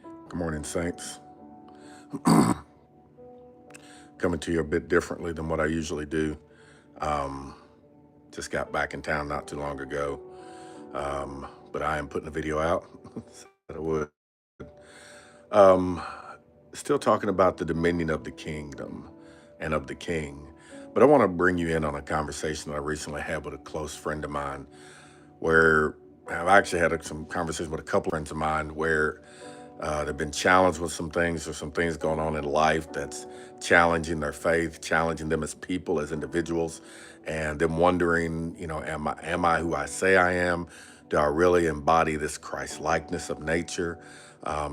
Good morning, Saints. Coming to you a bit differently than what I usually do. Um, just got back in town not too long ago, but I am putting a video out. Said I would. Um, Still talking about the dominion of the kingdom and of the king. But I want to bring you in on a conversation that I recently had with a close friend of mine where I've actually had some conversations with a couple of friends of mine where they've been challenged with some things or some things going on in life that's challenging their faith, challenging them as people, as individuals, and them wondering, am I who I say I am? Do I really embody this Christ likeness of nature?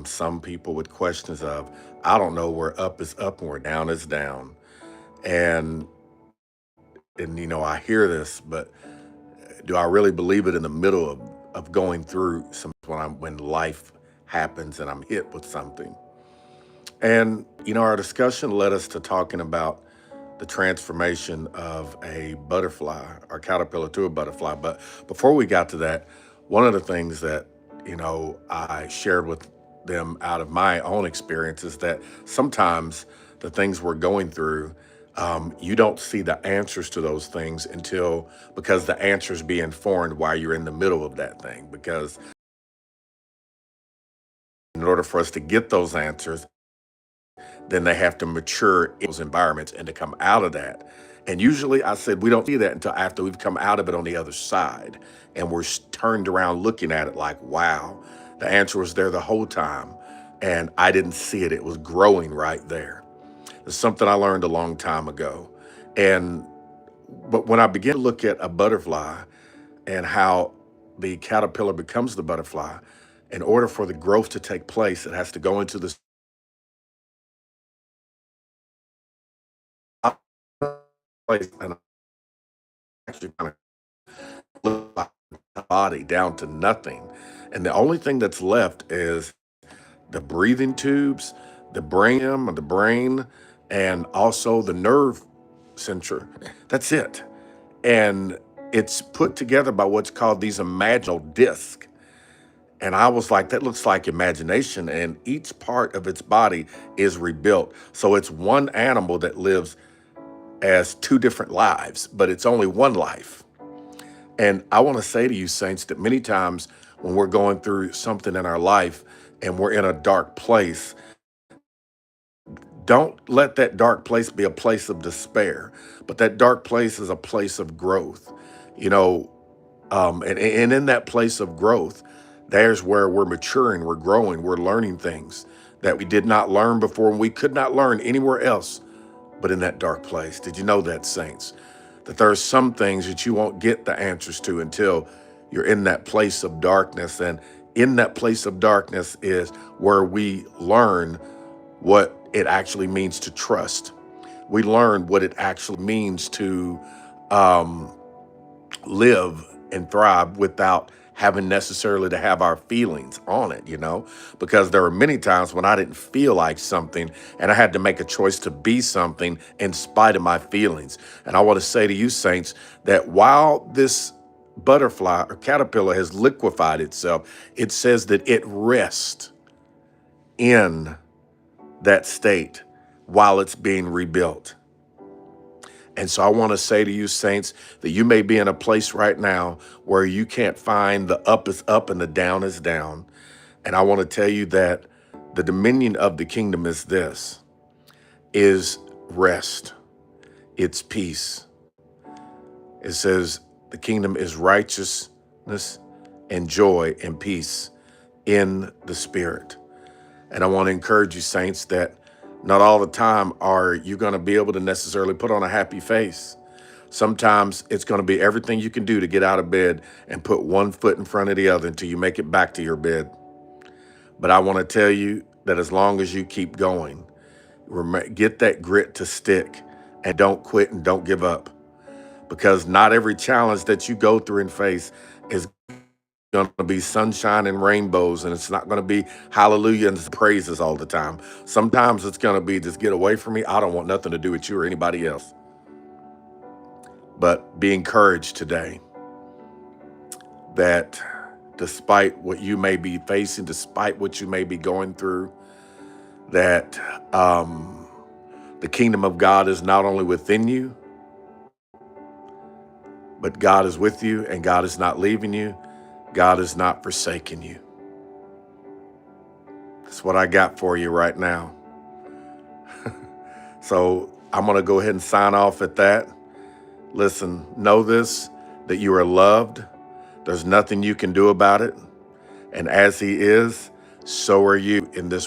Some people with questions of, I don't know where up is up and where down is down. And I hear this, but do I really believe it in the middle of going through some when life happens and I'm hit with something? And our discussion led us to talking about the transformation of a butterfly or caterpillar to a butterfly. But before we got to that, one of the things that I shared with them out of my own experience is that sometimes the things we're going through, you don't see the answers to those things until because the answers being formed while you're in the middle of that thing. Because in order for us to get those answers, then they have to mature in those environments and to come out of that. And usually I said we don't see that until after we've come out of it on the other side and we're turned around looking at it like, wow, the answer was there the whole time. And I didn't see it. It was growing right there. It's something I learned a long time ago. And but when I began to look at a butterfly and how the caterpillar becomes the butterfly, in order for the growth to take place, it has to go into the place and actually kind of the body down to nothing. And the only thing that's left is the breathing tubes, the brain, and also the nerve center. That's it. And it's put together by what's called these imaginal discs. And I was like, that looks like imagination. And each part of its body is rebuilt. So it's one animal that lives as two different lives, but it's only one life. And I want to say to you, saints, that many times when we're going through something in our life and we're in a dark place, don't let that dark place be a place of despair, but that dark place is a place of growth. You know, and in that place of growth, there's where we're maturing, we're growing, we're learning things that we did not learn before and we could not learn anywhere else but in that dark place. Did you know that, saints? That there are some things that you won't get the answers to until you're in that place of darkness. And in that place of darkness is where we learn what it actually means to trust. We learn what it actually means to um, live and thrive without having necessarily to have our feelings on it, because there were many times when I didn't feel like something and I had to make a choice to be something in spite of my feelings. And I want to say to you, saints, that while this butterfly or caterpillar has liquefied itself, it says that it rests in that state while it's being rebuilt. And so I want to say to you, saints, that you may be in a place right now where you can't find the up is up and the down is down. And I want to tell you that the dominion of the kingdom is rest. It's peace. It says the kingdom is righteousness and joy and peace in the spirit. And I want to encourage you, saints, that not all the time are you going to be able to necessarily put on a happy face. Sometimes it's going to be everything you can do to get out of bed and put one foot in front of the other until you make it back to your bed. But I want to tell you that as long as you keep going, get that grit to stick and don't quit and don't give up. Because not every challenge that you go through and face is going to be sunshine and rainbows, and it's not going to be hallelujah and praises all the time. Sometimes it's going to be just get away from me. I don't want nothing to do with you or anybody else. But be encouraged today that despite what you may be facing, despite what you may be going through, that the kingdom of God is not only within you, but God is with you, and God is not leaving you. God is not forsaking you. That's what I got for you right now. So I'm going to go ahead and sign off at that. Listen, know this, that you are loved. There's nothing you can do about it. And as he is, so are you in this world.